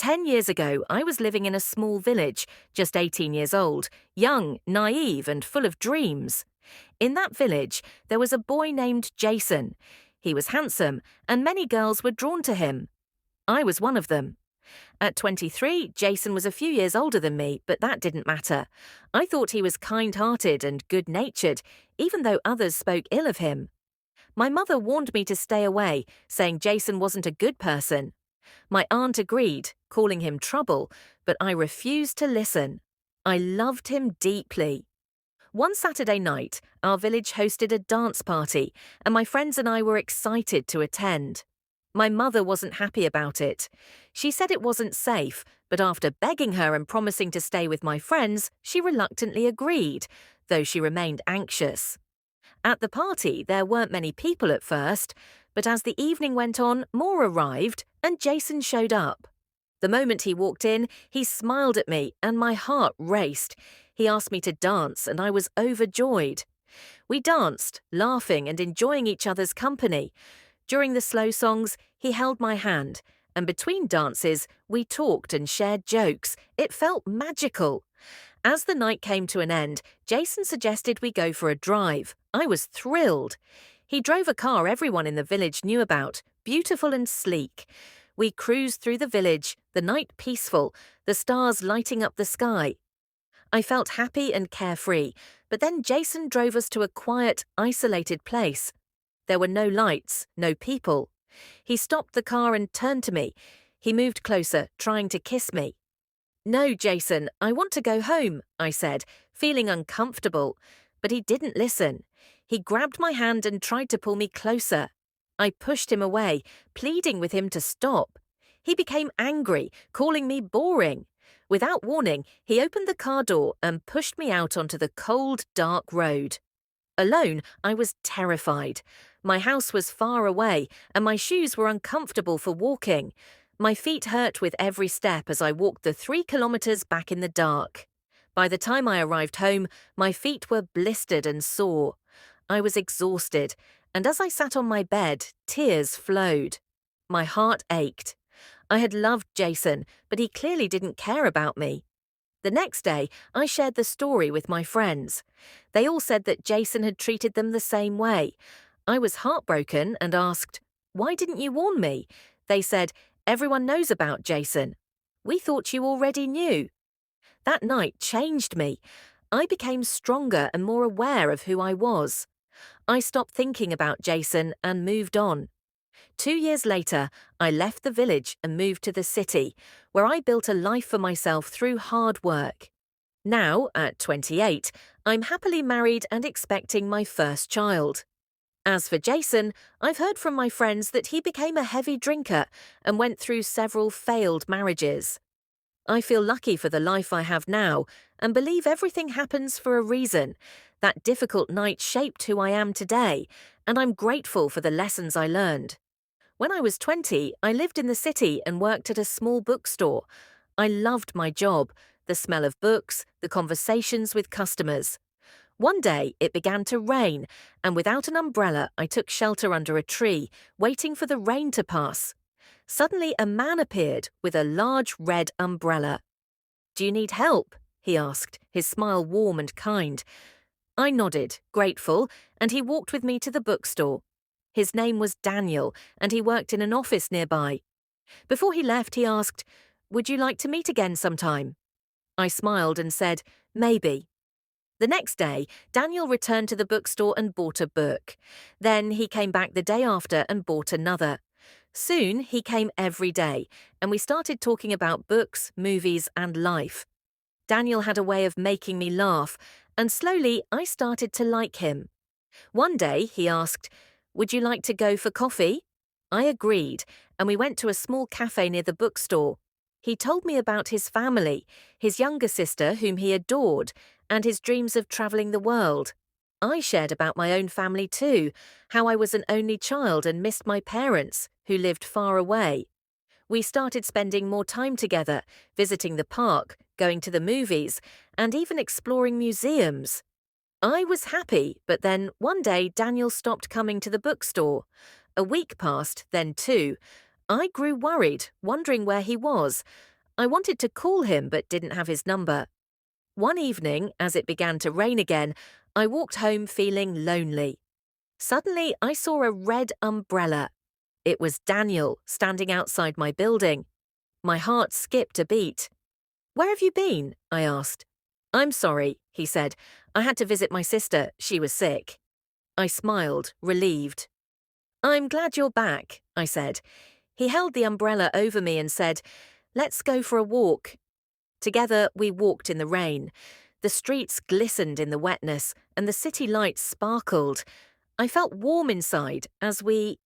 10 years ago, I was living in a small village, just 18 years old, young, naive, and full of dreams. In that village, there was a boy named Jason. He was handsome, and many girls were drawn to him. I was one of them. At 23, Jason was a few years older than me, but that didn't matter. I thought he was kind-hearted and good-natured, even though others spoke ill of him. My mother warned me to stay away, saying Jason wasn't a good person. My aunt agreed, calling him trouble, but I refused to listen. I loved him deeply. One Saturday night, our village hosted a dance party, and my friends and I were excited to attend. My mother wasn't happy about it. She said it wasn't safe, but after begging her and promising to stay with my friends, she reluctantly agreed, though she remained anxious. At the party, there weren't many people at first, but as the evening went on, more arrived, and Jason showed up. The moment he walked in, he smiled at me, and my heart raced. He asked me to dance, and I was overjoyed. We danced, laughing and enjoying each other's company. During the slow songs, he held my hand, and between dances, we talked and shared jokes. It felt magical. As the night came to an end, Jason suggested we go for a drive. I was thrilled. He drove a car everyone in the village knew about, beautiful and sleek. We cruised through the village, the night peaceful, the stars lighting up the sky. I felt happy and carefree, but then Jason drove us to a quiet, isolated place. There were no lights, no people. He stopped the car and turned to me. He moved closer, trying to kiss me. "No, Jason, I want to go home," I said, feeling uncomfortable. But he didn't listen. He grabbed my hand and tried to pull me closer. I pushed him away, pleading with him to stop. He became angry, calling me boring. Without warning, he opened the car door and pushed me out onto the cold, dark road. Alone, I was terrified. My house was far away, and my shoes were uncomfortable for walking. My feet hurt with every step as I walked the 3 kilometers back in the dark. By the time I arrived home, my feet were blistered and sore. I was exhausted, and as I sat on my bed, tears flowed. My heart ached. I had loved Jason, but he clearly didn't care about me. The next day, I shared the story with my friends. They all said that Jason had treated them the same way. I was heartbroken and asked, "Why didn't you warn me?" They said, "Everyone knows about Jason. We thought you already knew." That night changed me. I became stronger and more aware of who I was. I stopped thinking about Jason and moved on. 2 years later, I left the village and moved to the city, where I built a life for myself through hard work. Now, at 28, I'm happily married and expecting my first child. As for Jason, I've heard from my friends that he became a heavy drinker and went through several failed marriages. I feel lucky for the life I have now and believe everything happens for a reason. That difficult night shaped who I am today, and I'm grateful for the lessons I learned. When I was 20, I lived in the city and worked at a small bookstore. I loved my job, the smell of books, the conversations with customers. One day, it began to rain, and without an umbrella, I took shelter under a tree, waiting for the rain to pass. Suddenly, a man appeared with a large red umbrella. "Do you need help?" he asked, his smile warm and kind. I nodded, grateful, and he walked with me to the bookstore. His name was Daniel, and he worked in an office nearby. Before he left, he asked, "Would you like to meet again sometime?" I smiled and said, "Maybe." The next day, Daniel returned to the bookstore and bought a book. Then he came back the day after and bought another. Soon, he came every day, and we started talking about books, movies, and life. Daniel had a way of making me laugh, and slowly I started to like him. One day, he asked, "Would you like to go for coffee?" I agreed, and we went to a small cafe near the bookstore. He told me about his family, his younger sister whom he adored, and his dreams of traveling the world. I shared about my own family too, how I was an only child and missed my parents, who lived far away. We started spending more time together, visiting the park, going to the movies, and even exploring museums. I was happy, but then one day Daniel stopped coming to the bookstore. A week passed, then two. I grew worried, wondering where he was. I wanted to call him but didn't have his number. One evening, as it began to rain again, I walked home feeling lonely. Suddenly, I saw a red umbrella. It was Daniel standing outside my building. My heart skipped a beat. "Where have you been?" I asked. "I'm sorry," he said. "I had to visit my sister. She was sick." I smiled, relieved. "I'm glad you're back," I said. He held the umbrella over me and said, "Let's go for a walk." Together, we walked in the rain. The streets glistened in the wetness, and the city lights sparkled. I felt warm inside as we